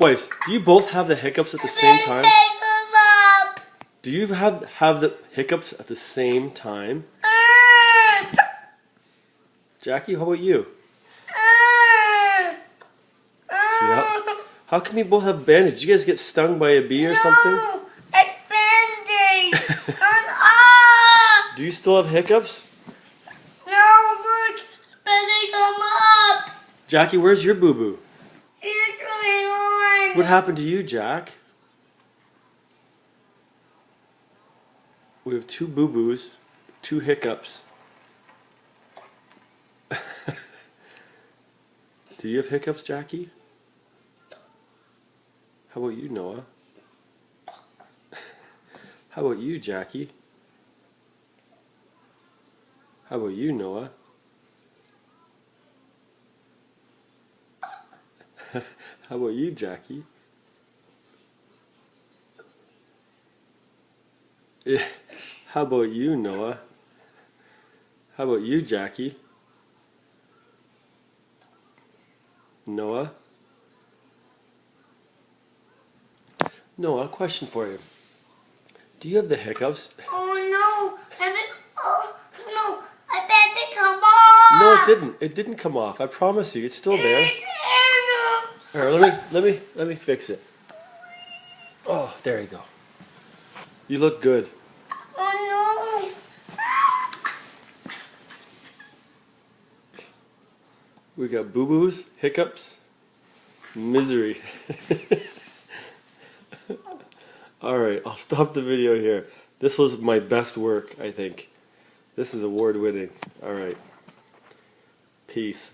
Boys, do you both have the hiccups at the same time? Do you have the hiccups at the same time? Jackie, how about you? Yep. How come you both have bandages? Did you guys get stung by a bee or something? No, it's band-aid. Do you still have hiccups? No, look, band-aid come up. Jackie, where's your boo-boo? It's going on. What happened to you, Jack? We have two boo-boos, two hiccups. Do you have hiccups, Jackie? How about you, Noah? How about you, Jackie? How about you, Noah? How about you, Jackie? How about you, Noah? How about you, Jackie? Noah? Noah, question for you. Do you have the hiccups? Oh no, no, I bet it come off. No, it didn't. It didn't come off. I promise you, it's still there. Here, let me fix it. Oh, there you go. You look good. Oh no. We got boo-boos, hiccups, misery. Alright, I'll stop the video here. This was my best work, I think. This is award-winning. Alright. Peace.